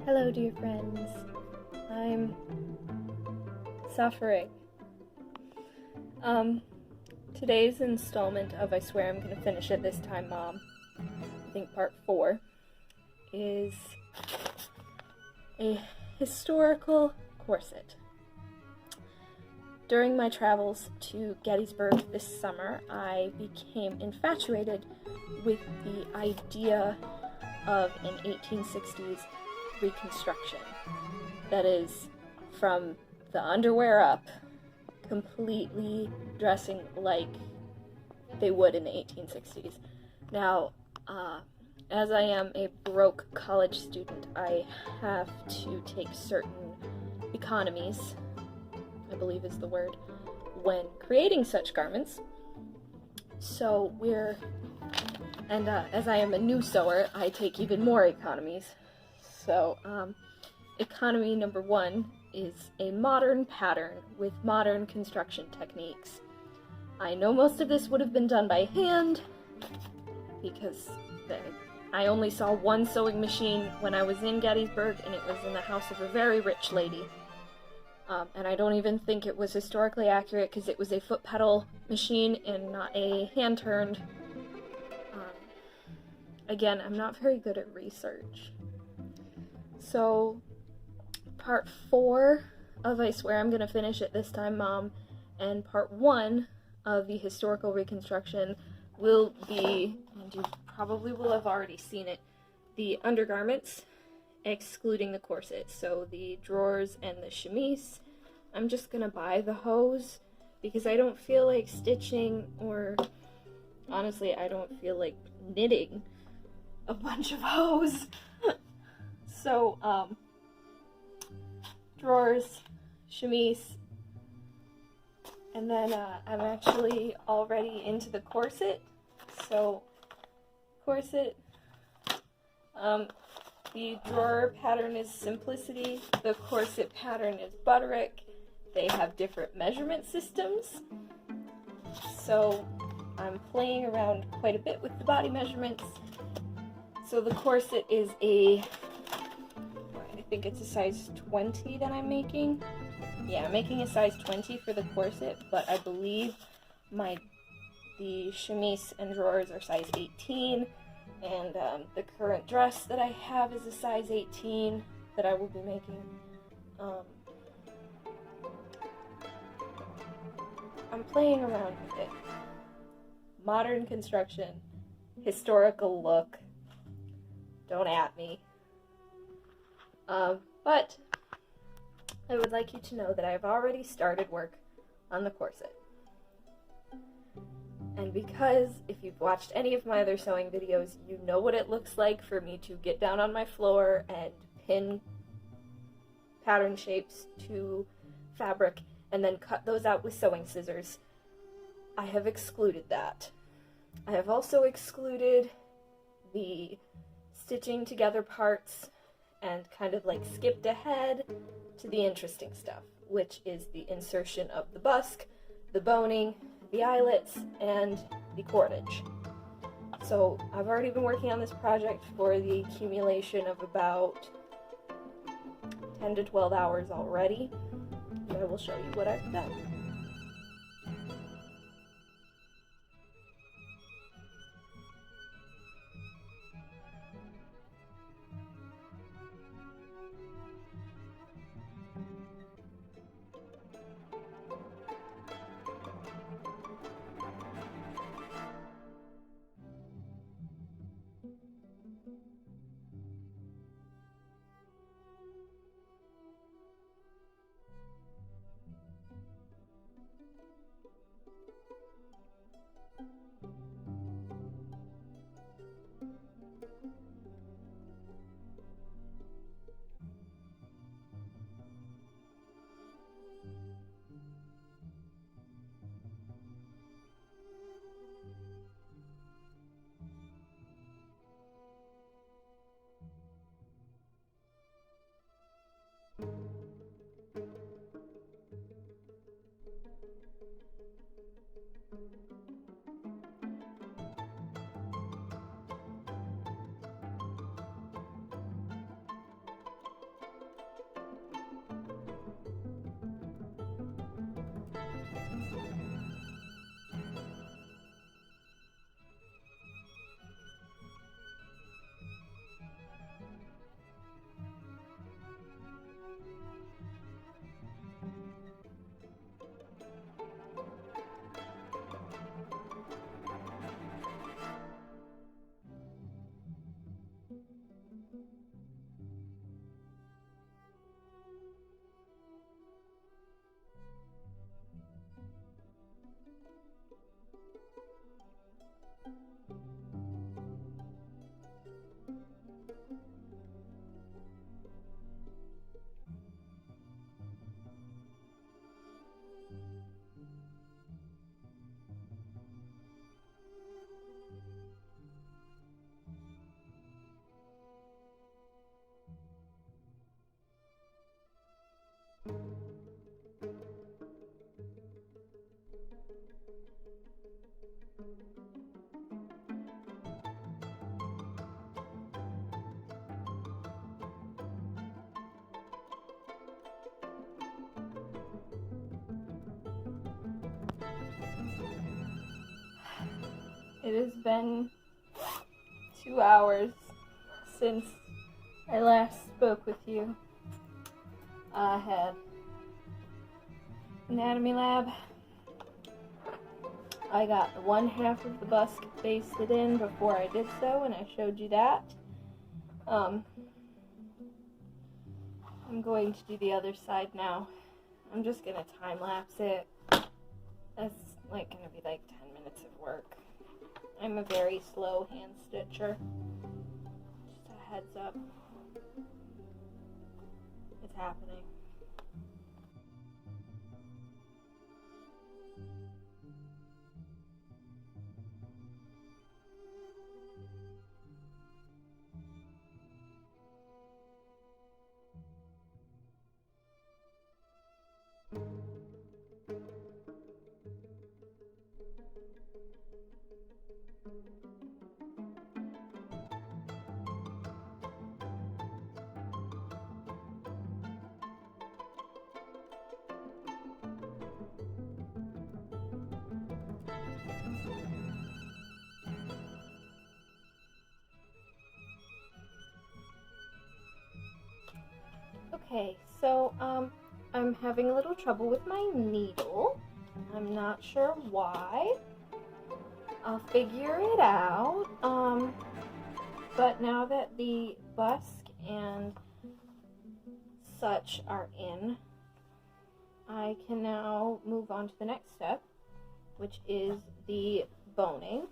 Hello, dear friends. I'm suffering. Today's installment of I Swear I'm Gonna Finish It This Time, Mom, I think part 4, is a historical corset. During my travels to Gettysburg this summer, I became infatuated with the idea of an 1860s reconstruction. That is, from the underwear up, completely dressing like they would in the 1860s. Now, as I am a broke college student, I have to take certain economies, I believe is the word, when creating such garments. So as I am a new sewer, I take even more economies. So, economy number 1 is a modern pattern with modern construction techniques. I know most of this would have been done by hand, because I only saw one sewing machine when I was in Gettysburg, and it was in the house of a very rich lady. And I don't even think it was historically accurate, because it was a foot pedal machine and not a hand-turned. Again, I'm not very good at research. So, part 4 of I Swear I'm Gonna Finish It This Time, Mom, and part 1 of the historical reconstruction will be, and you probably will have already seen it, the undergarments, excluding the corset. So the drawers and the chemise. I'm just gonna buy the hose because I don't feel like stitching, or honestly, I don't feel like knitting a bunch of hose. So, drawers, chemise, and then I'm actually already into the corset. So, corset, the drawer pattern is Simplicity, the corset pattern is Butterick. They have different measurement systems, so I'm playing around quite a bit with the body measurements. So the corset is I think it's a size 20 that I'm making. Yeah, I'm making a size 20 for the corset, but I believe the chemise and drawers are size 18, and the current dress that I have is a size 18 that I will be making. I'm playing around with it. Modern construction, historical look. Don't at me. But I would like you to know that I've already started work on the corset. And because if you've watched any of my other sewing videos, you know what it looks like for me to get down on my floor and pin pattern shapes to fabric and then cut those out with sewing scissors. I have excluded that. I have also excluded the stitching together parts and kind of like skipped ahead to the interesting stuff, which is the insertion of the busk, the boning, the eyelets, and the cordage. So I've already been working on this project for the accumulation of about 10 to 12 hours already. I will show you what I've done. It has been 2 hours since I last spoke with you. I had anatomy lab. I got the one half of the bust basted in before I did so, and I showed you that. I'm going to do the other side now. I'm just gonna time lapse it. That's like gonna be like 10 minutes of work. I'm a very slow hand stitcher. Just a heads up. It's happening. Okay, so I'm having a little trouble with my needle. I'm not sure why. I'll figure it out. But now that the busk and such are in, I can now move on to the next step, which is the boning.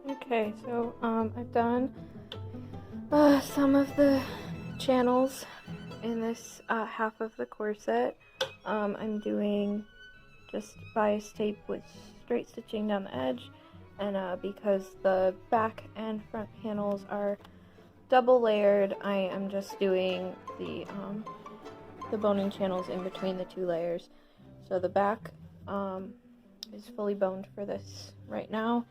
Okay, so I've done some of the channels in this half of the corset. I'm doing just bias tape with straight stitching down the edge, and because the back and front panels are double layered, I am just doing the boning channels in between the two layers. So the back is fully boned for this right now,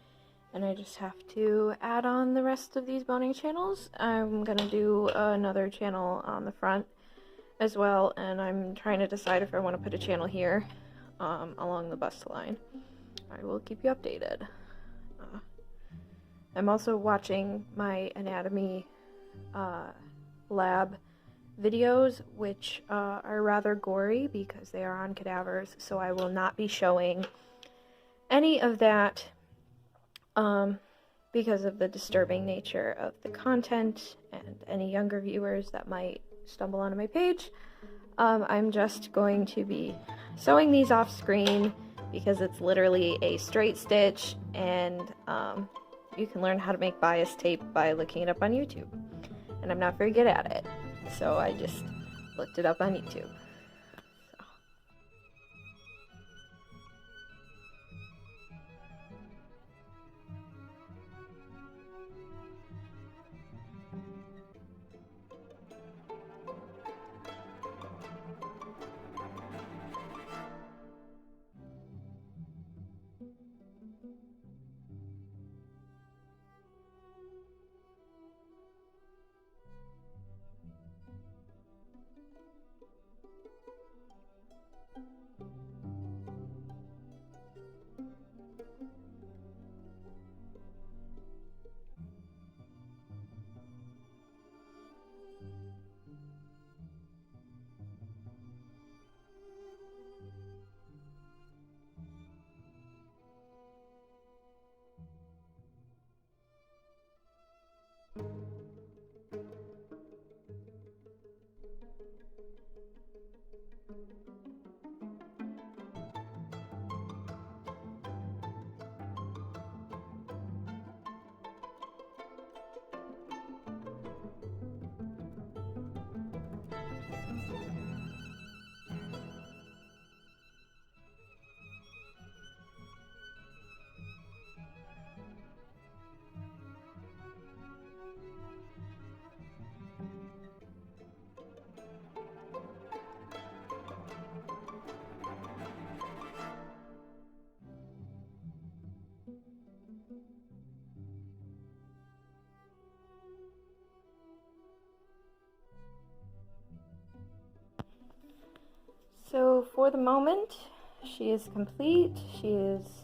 and I just have to add on the rest of these boning channels. I'm gonna do another channel on the front as well, and I'm trying to decide if I want to put a channel here along the bust line. I will keep you updated. I'm also watching my anatomy lab videos, which are rather gory because they are on cadavers, so I will not be showing any of that because of the disturbing nature of the content and any younger viewers that might stumble onto my page. I'm just going to be sewing these off screen because it's literally a straight stitch, and you can learn how to make bias tape by looking it up on YouTube. and I'm not very good at it. So I just looked it up on YouTube. So for the moment, she is complete. She is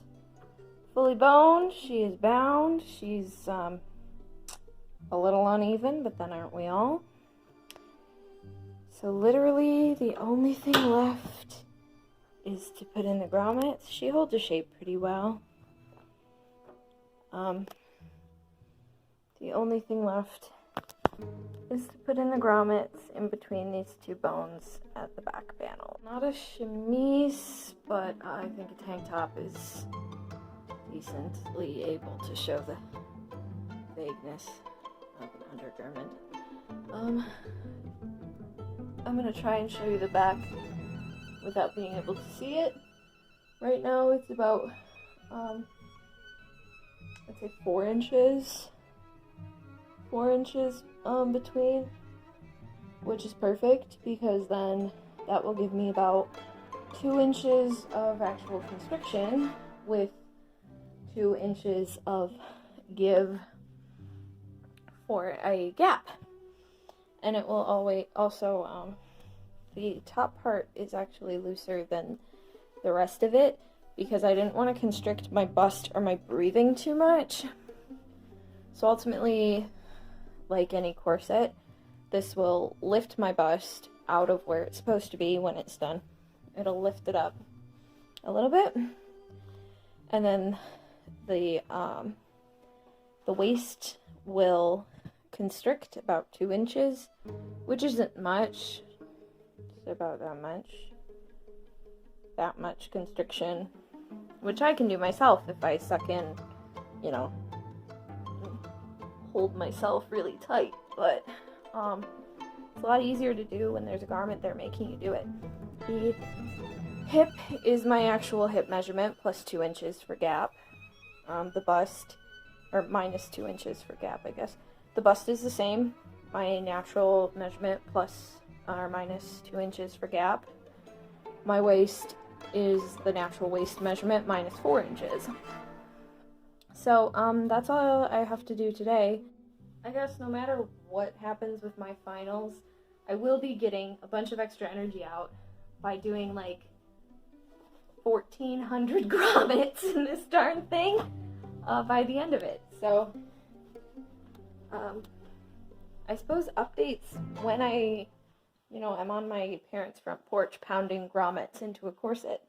fully boned. She is bound. She's a little uneven, but then aren't we all? So literally the only thing left is to put in the grommets. She holds her shape pretty well. The only thing left is to put in the grommets in between these two bones at the back panel. Not a chemise, but I think a tank top is decently able to show the vagueness of an undergarment. I'm gonna try and show you the back without being able to see it. Right now it's about, I'd say 4 inches. 4 inches between, which is perfect because then that will give me about 2 inches of actual constriction with 2 inches of give for a gap. And it will always also, the top part is actually looser than the rest of it because I didn't want to constrict my bust or my breathing too much. So ultimately, like any corset, this will lift my bust out of where it's supposed to be when it's done. It'll lift it up a little bit, and then the waist will constrict about 2 inches, which isn't much. It's about that much constriction, which I can do myself if I suck in, you know, hold myself really tight, but it's a lot easier to do when there's a garment there making you do it. The hip is my actual hip measurement plus 2 inches for gap. The bust, or minus 2 inches for gap, I guess. The bust is the same, my natural measurement plus or minus 2 inches for gap. My waist is the natural waist measurement minus 4 inches. So, that's all I have to do today. I guess no matter what happens with my finals, I will be getting a bunch of extra energy out by doing like 1,400 grommets in this darn thing by the end of it. So, I suppose updates when I'm on my parents' front porch pounding grommets into a corset.